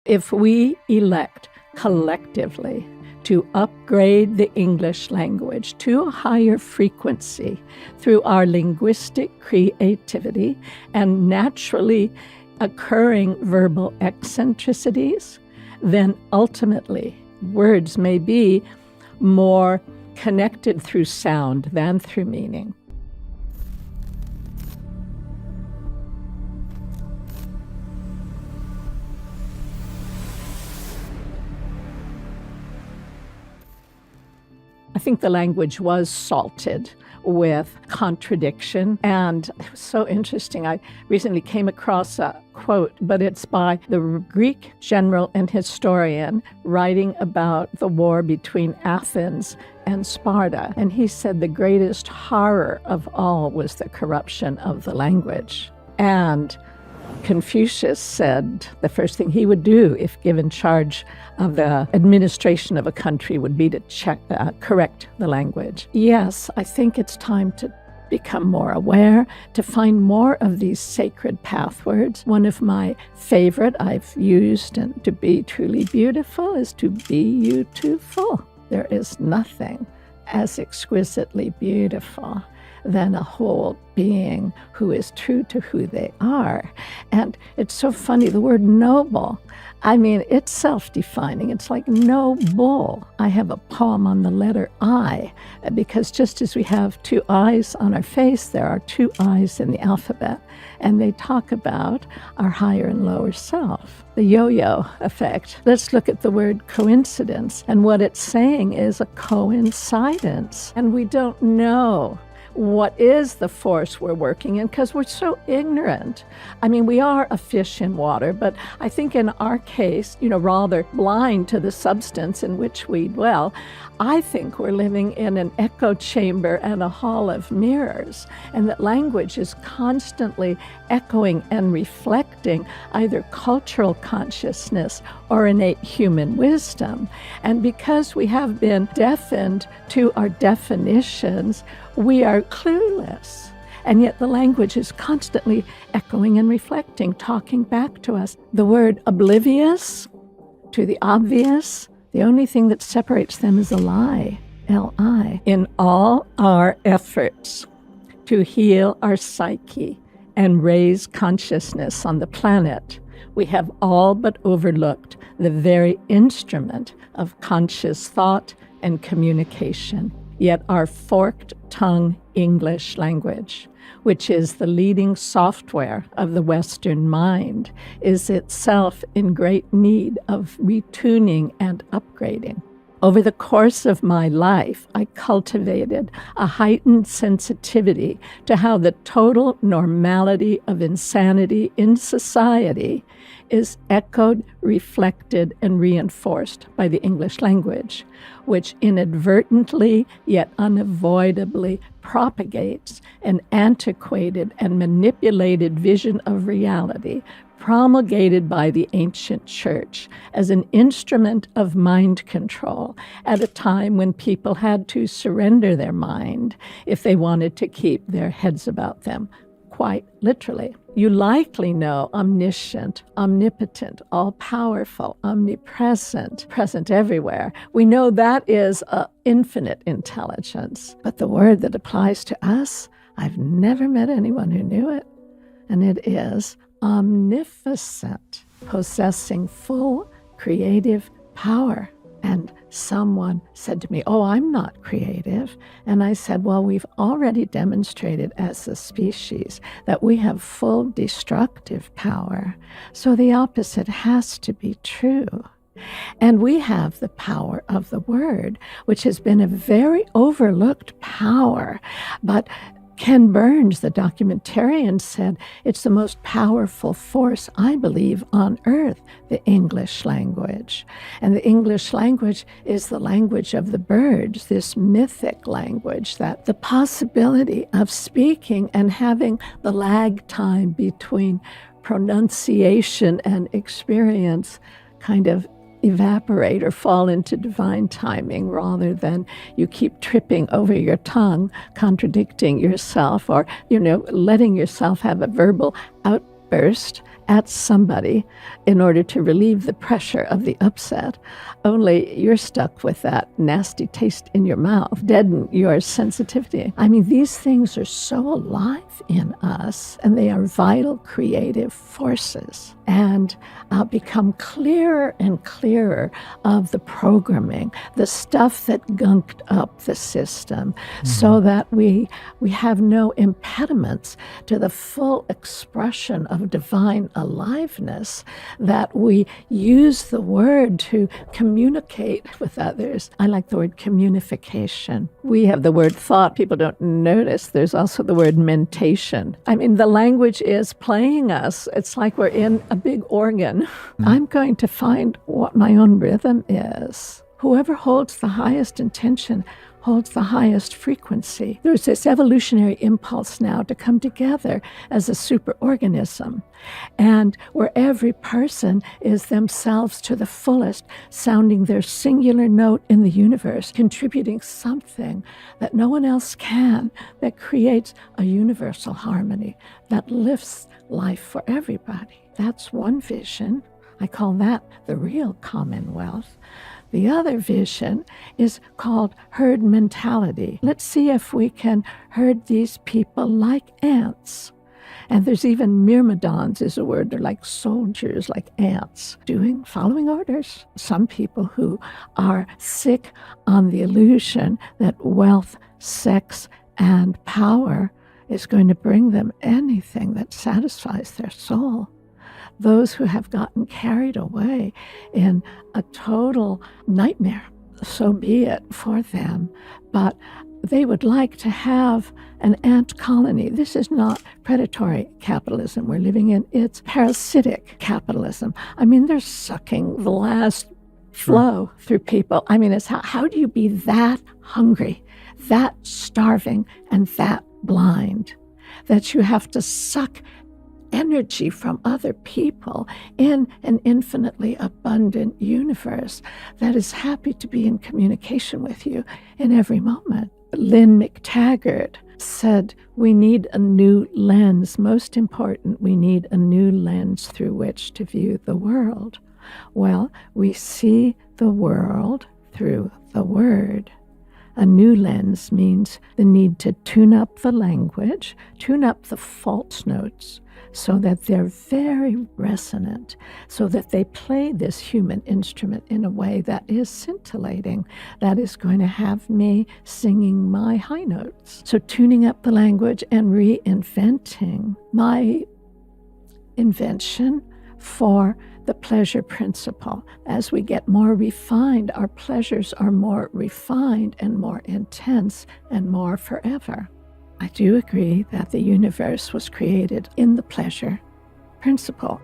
If we elect collectively to upgrade the English language to a higher frequency through our linguistic creativity and naturally occurring verbal eccentricities, then ultimately words may be more connected through sound than through meaning. I think the language was salted with contradiction, and it was so interesting. I recently came across a quote, but it's by the Greek general and historian writing about the war between Athens and Sparta. And he said the greatest horror of all was the corruption of the language. And Confucius said the first thing he would do if given charge of the administration of a country would be to correct the language. Yes, I think it's time to become more aware, to find more of these sacred pathwords. One of my favorite I've used, and to be truly beautiful is to be beautiful. There is nothing as exquisitely beautiful than a whole being who is true to who they are. And it's so funny, the word noble, I mean, it's self-defining. It's like noble. I have a poem on the letter I, because just as we have two eyes on our face, there are two eyes in the alphabet. And they talk about our higher and lower self, the yo-yo effect. Let's look at the word coincidence. And what it's saying is a coincidence. And we don't know what is the force we're working in because we're so ignorant. I mean, we are a fish in water, but I think in our case, rather blind to the substance in which we dwell. I think we're living in an echo chamber and a hall of mirrors, and that language is constantly echoing and reflecting either cultural consciousness or innate human wisdom. And because we have been deafened to our definitions, we are clueless. And yet the language is constantly echoing and reflecting, talking back to us. The word oblivious to the obvious, the only thing that separates them is a lie, L-I. In all our efforts to heal our psyche and raise consciousness on the planet, we have all but overlooked the very instrument of conscious thought and communication. Yet our forked tongue English language, which is the leading software of the Western mind, is itself in great need of retuning and upgrading. Over the course of my life, I cultivated a heightened sensitivity to how the total normality of insanity in society is echoed, reflected, and reinforced by the English language, which inadvertently yet unavoidably propagates an antiquated and manipulated vision of reality promulgated by the ancient church as an instrument of mind control at a time when people had to surrender their mind if they wanted to keep their heads about them, quite literally. You likely know omniscient, omnipotent, all-powerful, omnipresent, present everywhere. We know that is infinite intelligence. But the word that applies to us, I've never met anyone who knew it, and it is omnificent, possessing full creative power. And someone said to me, "Oh, I'm not creative." And I said, well, we've already demonstrated as a species that we have full destructive power. So the opposite has to be true. And we have the power of the word, which has been a very overlooked power. But Ken Burns, the documentarian, said it's the most powerful force, I believe, on earth, the English language. And the English language is the language of the birds, this mythic language, that the possibility of speaking and having the lag time between pronunciation and experience kind of evaporate or fall into divine timing rather than you keep tripping over your tongue, contradicting yourself or, letting yourself have a verbal outburst at somebody in order to relieve the pressure of the upset, only you're stuck with that nasty taste in your mouth, deaden your sensitivity. I mean, these things are so alive in us, and they are vital creative forces, and become clearer and clearer of the programming, the stuff that gunked up the system, so that we have no impediments to the full expression of divine aliveness, that we use the word to communicate with others. I like the word communication. We have the word thought. People don't notice there's also the word mentation. I mean, the language is playing us. It's like we're in a big organ. I'm going to find what my own rhythm is. Whoever holds the highest intention holds the highest frequency. There's this evolutionary impulse now to come together as a superorganism, and where every person is themselves to the fullest, sounding their singular note in the universe, contributing something that no one else can, that creates a universal harmony that lifts life for everybody. That's one vision. I call that the real commonwealth. The other vision is called herd mentality. Let's see if we can herd these people like ants. And there's even myrmidons is a word. They're like soldiers, like ants, following orders. Some people who are sick on the illusion that wealth, sex, and power is going to bring them anything that satisfies their soul. Those who have gotten carried away in a total nightmare, so be it for them. But they would like to have an ant colony. This is not predatory capitalism we're living in. It's parasitic capitalism. I mean, they're sucking the last flow through people. I mean, it's how do you be that hungry, that starving, and that blind that you have to suck energy from other people in an infinitely abundant universe that is happy to be in communication with you in every moment? Lynn McTaggart said, we need a new lens. Most important, we need a new lens through which to view the world. Well, we see the world through the word. A new lens means the need to tune up the language, tune up the false notes, so that they're very resonant, so that they play this human instrument in a way that is scintillating, that is going to have me singing my high notes. So tuning up the language and reinventing my invention for the pleasure principle. As we get more refined, our pleasures are more refined and more intense and more forever. I do agree that the universe was created in the pleasure principle.